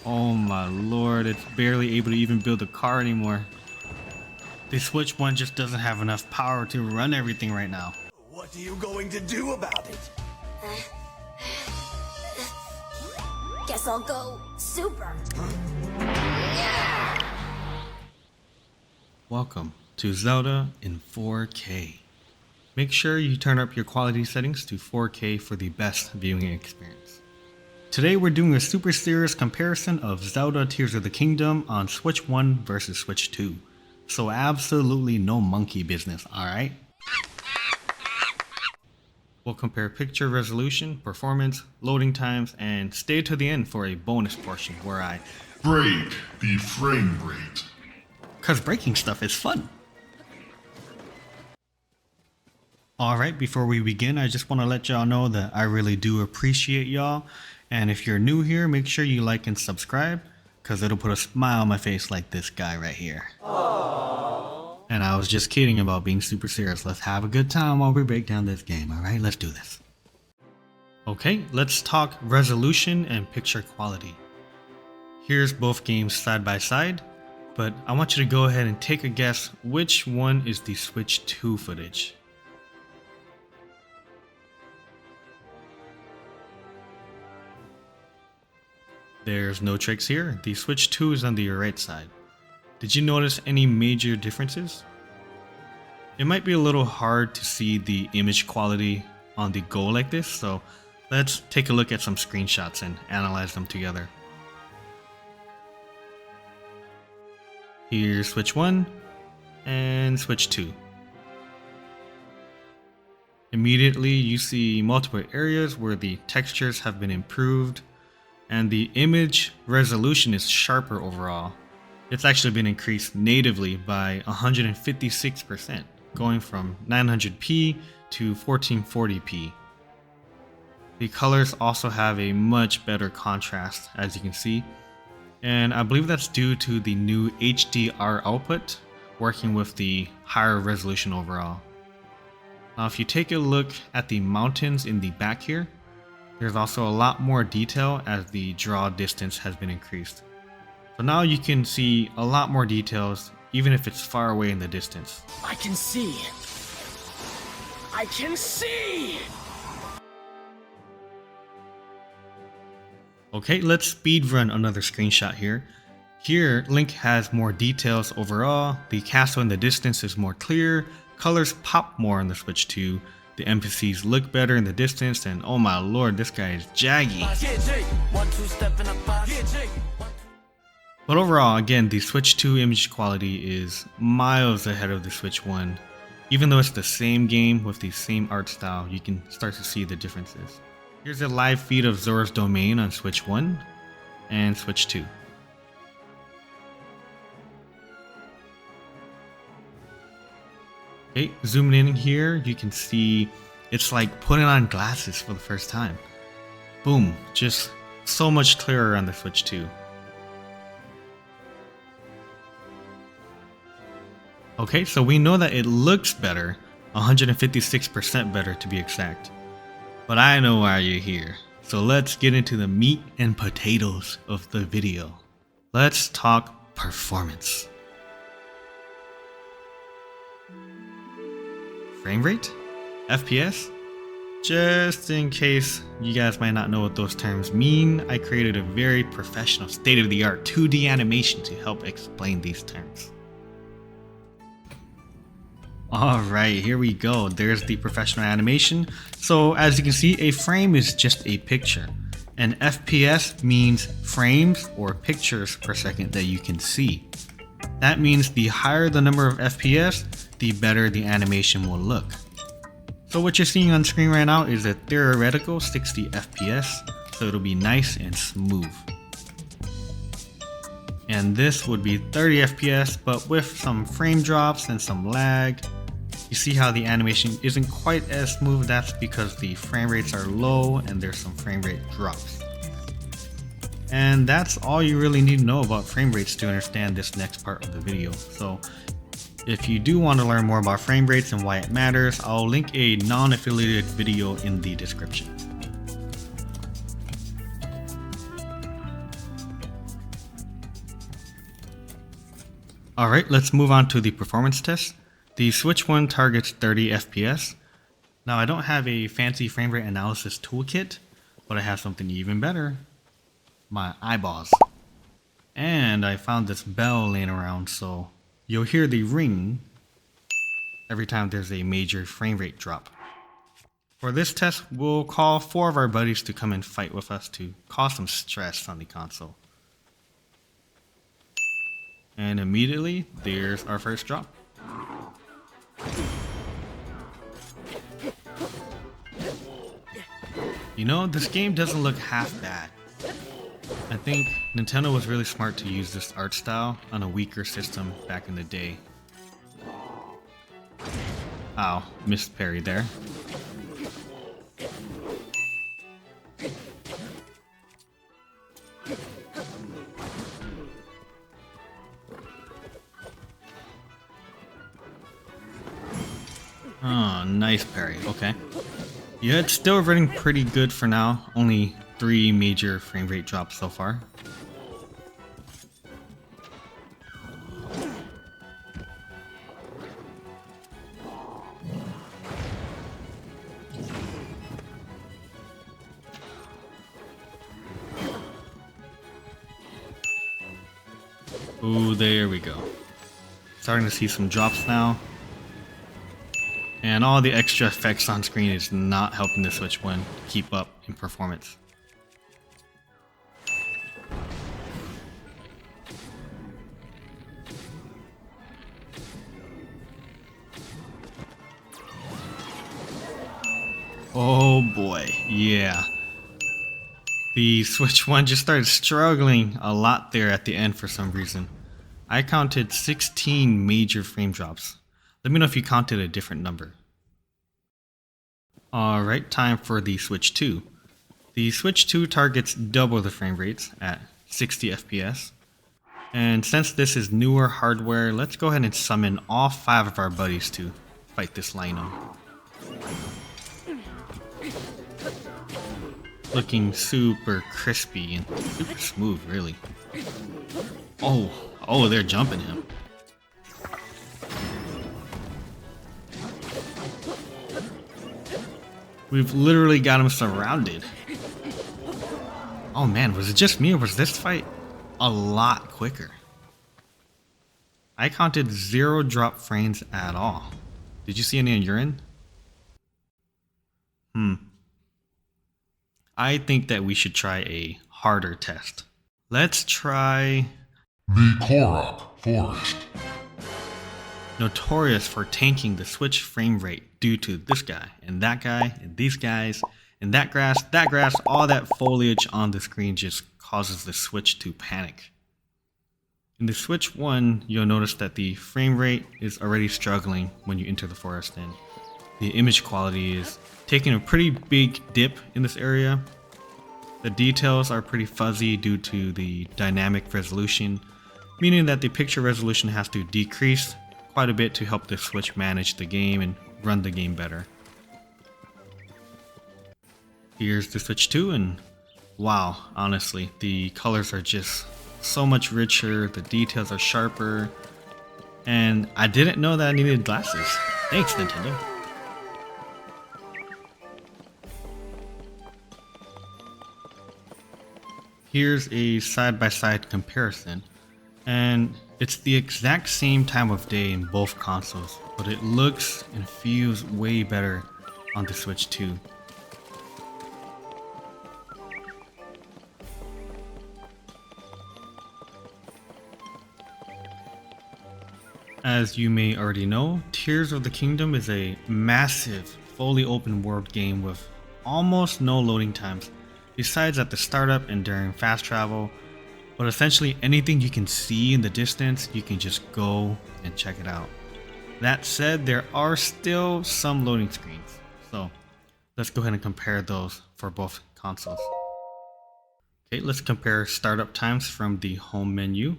Oh my lord, it's barely able to even build a car anymore. The Switch 1 just doesn't have enough power to run everything right now. What are you going to do about it? Guess I'll go super. Welcome to Zelda in 4K. Make sure you turn up your quality settings to 4K for the best viewing experience. Today we're doing a super serious comparison of Zelda Tears of the Kingdom on Switch 1 versus Switch 2. So absolutely no monkey business, alright? We'll compare picture resolution, performance, loading times, and stay to the end for a bonus portion where I break the frame rate. Cause breaking stuff is fun. Alright, before we begin, I just want to let y'all know that I really do appreciate y'all. And if you're new here, make sure you like and subscribe, cause it'll put a smile on my face like this guy right here. Aww. And I was just kidding about being super serious. Let's have a good time while we break down this game, alright? Let's do this. Okay, let's talk resolution and picture quality. Here's both games side by side, but I want you to go ahead and take a guess which one is the Switch 2 footage. There's no tricks here. The Switch 2 is on the right side. Did you notice any major differences? It might be a little hard to see the image quality on the go like this, so let's take a look at some screenshots and analyze them together. Here's Switch 1 and Switch 2. Immediately you see multiple areas where the textures have been improved and the image resolution is sharper overall. It's actually been increased natively by 156%, going from 900p to 1440p. The colors also have a much better contrast, as you can see, and I believe that's due to the new HDR output working with the higher resolution overall. Now if you take a look at the mountains in the back here, there's also a lot more detail as the draw distance has been increased. So now you can see a lot more details even if it's far away in the distance. I can see. I can see! Okay, let's speedrun another screenshot here. Here, Link has more details overall, the castle in the distance is more clear, colors pop more on the Switch 2, the NPCs look better in the distance, and oh my lord, this guy is jaggy. But overall, again, the Switch 2 image quality is miles ahead of the Switch 1. Even though it's the same game with the same art style, you can start to see the differences. Here's a live feed of Zora's Domain on Switch 1 and Switch 2. Okay, zooming in here, you can see it's like putting on glasses for the first time. Boom, just so much clearer on the Switch 2. Okay, so we know that it looks better, 156% better to be exact. But I know why you're here, so let's get into the meat and potatoes of the video. Let's talk performance. Frame rate? FPS? Just in case you guys might not know what those terms mean, I created a very professional state-of-the-art 2D animation to help explain these terms. Alright, here we go. There's the professional animation. So as you can see, a frame is just a picture. And FPS means frames or pictures per second that you can see. That means the higher the number of FPS, the better the animation will look. So what you're seeing on screen right now is a theoretical 60 FPS, so it'll be nice and smooth. And this would be 30 FPS, but with some frame drops and some lag. You see how the animation isn't quite as smooth. That's because the frame rates are low and there's some frame rate drops. And that's all you really need to know about frame rates to understand this next part of the video. So if you do want to learn more about frame rates and why it matters, I'll link a non-affiliated video in the description. Alright, let's move on to the performance test. The Switch 1 targets 30 FPS. Now I don't have a fancy frame rate analysis toolkit, but I have something even better. My eyeballs. And I found this bell laying around, so you'll hear the ring every time there's a major frame rate drop. For this test, we'll call 4 of our buddies to come and fight with us to cause some stress on the console. And immediately, there's our first drop. You know, this game doesn't look half bad. I think Nintendo was really smart to use this art style on a weaker system back in the day. Ow, missed parry there. Oh, nice parry, okay. Yeah, it's still running pretty good for now. Only 3 major frame rate drops so far. Ooh, there we go. Starting to see some drops now. And all the extra effects on screen is not helping the Switch 1 keep up in performance. Oh boy, yeah. The Switch 1 just started struggling a lot there at the end for some reason. I counted 16 major frame drops. Let me know if you counted a different number. Alright, time for the Switch 2. The Switch 2 targets double the frame rates at 60 FPS. And since this is newer hardware, let's go ahead and summon all 5 of our buddies to fight this Lynel. Looking super crispy and super smooth, really. Oh, they're jumping him. We've literally got him surrounded. Oh man, was it just me or was this fight a lot quicker? I counted 0 drop frames at all. Did you see any on your end? I think that we should try a harder test. Let's try The Korok Forest. notorious for tanking the Switch frame rate due to this guy, and that guy, and these guys, and that grass, all that foliage on the screen just causes the Switch to panic. In the Switch 1, you'll notice that the frame rate is already struggling when you enter the forest, and the image quality is taking a pretty big dip in this area. The details are pretty fuzzy due to the dynamic resolution, meaning that the picture resolution has to decrease quite a bit to help the Switch manage the game and run the game better. Here's the Switch 2, and wow, honestly, the colors are just so much richer, the details are sharper, and I didn't know that I needed glasses. Thanks, Nintendo. Here's a side-by-side comparison, and it's the exact same time of day in both consoles, but it looks and feels way better on the Switch 2. As you may already know, Tears of the Kingdom is a massive, fully open world game with almost no loading times, besides at the startup and during fast travel. But essentially anything you can see in the distance, you can just go and check it out. That said, there are still some loading screens, so let's go ahead and compare those for both consoles. Okay, let's compare startup times from the home menu.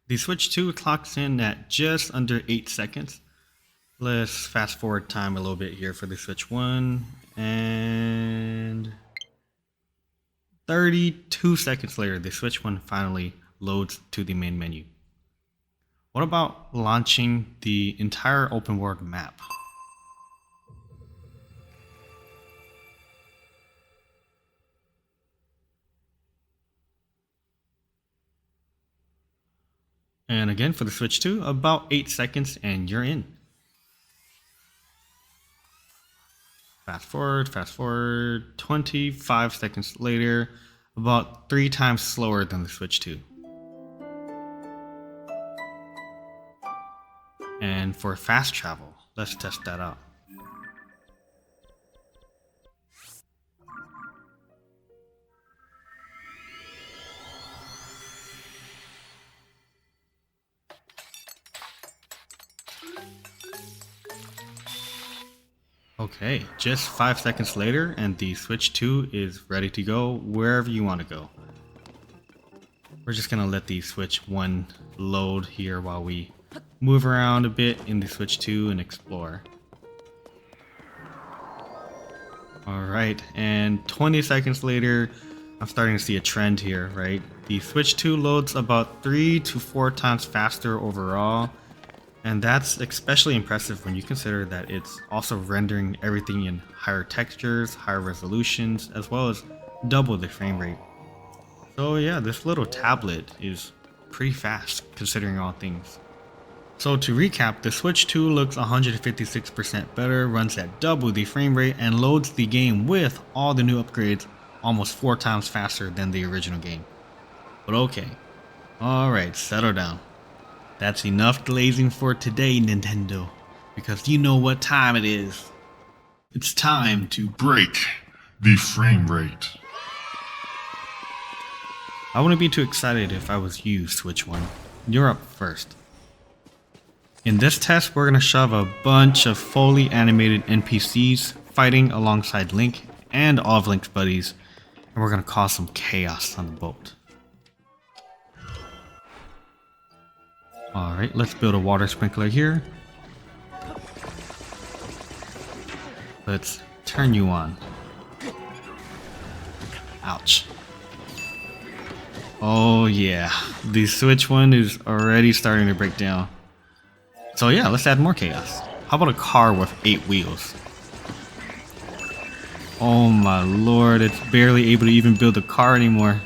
The Switch 2 clocks in at just under 8 seconds, Let's fast forward time a little bit here for the Switch 1. And 32 seconds later, the Switch 1 finally loads to the main menu. What about launching the entire open world map? And again for the Switch 2, about 8 seconds and you're in. Fast forward, 25 seconds later, about 3 times slower than the Switch 2. And for fast travel, let's test that out. Okay, just 5 seconds later and the Switch 2 is ready to go wherever you want to go. We're just gonna let the Switch 1 load here while we move around a bit in the Switch 2 and explore. Alright, and 20 seconds later, I'm starting to see a trend here, right? The Switch 2 loads about 3 to 4 times faster overall. And that's especially impressive when you consider that it's also rendering everything in higher textures, higher resolutions, as well as double the frame rate. So yeah, this little tablet is pretty fast considering all things. So to recap, the Switch 2 looks 156% better, runs at double the frame rate, and loads the game with all the new upgrades almost 4 times faster than the original game. But okay, alright, settle down. That's enough glazing for today, Nintendo, because you know what time it is. It's time to Break the frame rate. I wouldn't be too excited if I was you, Switch 1. You're up first. In this test, we're going to shove a bunch of fully animated NPCs fighting alongside Link and all of Link's buddies, and we're going to cause some chaos on the boat. Alright, let's build a water sprinkler here. Let's turn you on. Ouch. Oh yeah, the Switch 1 is already starting to break down. So yeah, let's add more chaos. How about a car with 8 wheels? Oh my lord, it's barely able to even build a car anymore.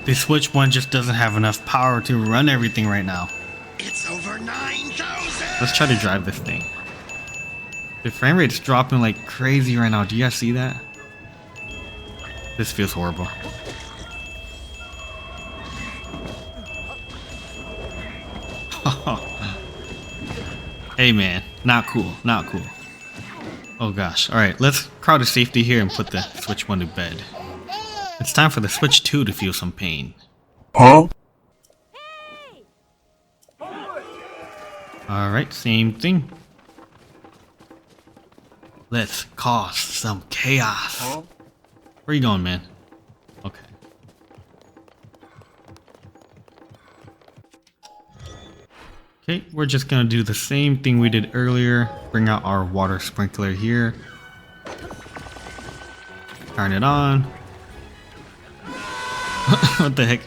The Switch 1 just doesn't have enough power to run everything right now. It's over 9,000! Let's try to drive this thing. The frame rate's dropping like crazy right now. Do you guys see that? This feels horrible. Hey man, not cool, not cool. Oh gosh, alright, let's crowd to safety here and put the Switch 1 to bed. It's time for the Switch 2 to feel some pain. Huh? Alright, same thing. Let's cause some chaos. Where you going, man? Okay. Okay, we're just gonna do the same thing we did earlier. Bring out our water sprinkler here. Turn it on. What the heck?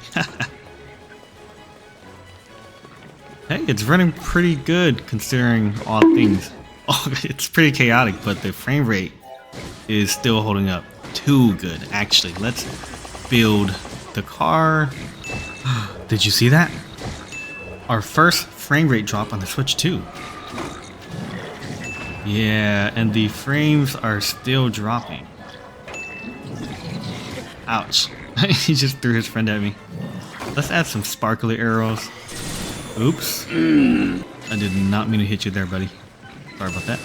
Hey, it's running pretty good considering all things. Oh, it's pretty chaotic, but the frame rate is still holding up too good. Actually, let's build the car. Did you see that? Our first frame rate drop on the Switch 2. Yeah, and the frames are still dropping. Ouch. He just threw his friend at me. Let's add some sparkly arrows. Oops. I did not mean to hit you there, buddy. Sorry about that.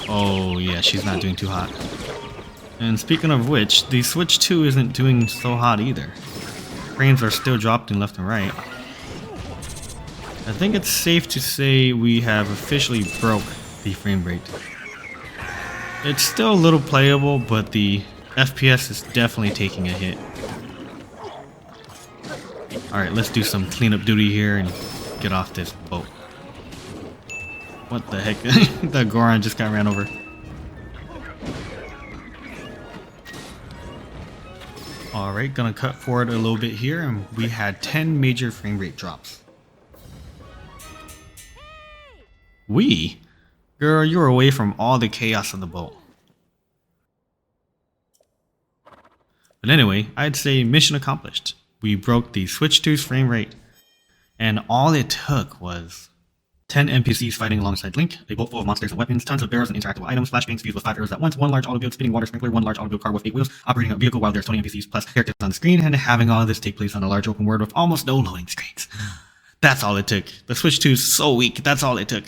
Oh yeah, she's not doing too hot. And speaking of which, the Switch 2 isn't doing so hot either. Frames are still dropping left and right. I think it's safe to say we have officially broke the frame rate. It's still a little playable, but the FPS is definitely taking a hit. Alright, let's do some cleanup duty here and get off this boat. What the heck? The Goron just got ran over. Alright, gonna cut forward a little bit here, and we had 10 major frame rate drops. We? Girl, you were away from all the chaos of the boat. But anyway, I'd say mission accomplished. We broke the Switch 2's frame rate, and all it took was 10 NPCs fighting alongside Link, a boat full of monsters and weapons, tons of barrels and interactable items, flashbangs fused with 5 arrows at once, one large automobile spinning water sprinkler, one large automobile car with 8 wheels, operating a vehicle while there's 20 NPCs plus characters on the screen, and having all of this take place on a large open world with almost no loading screens. That's all it took. The Switch 2 is so weak, that's all it took.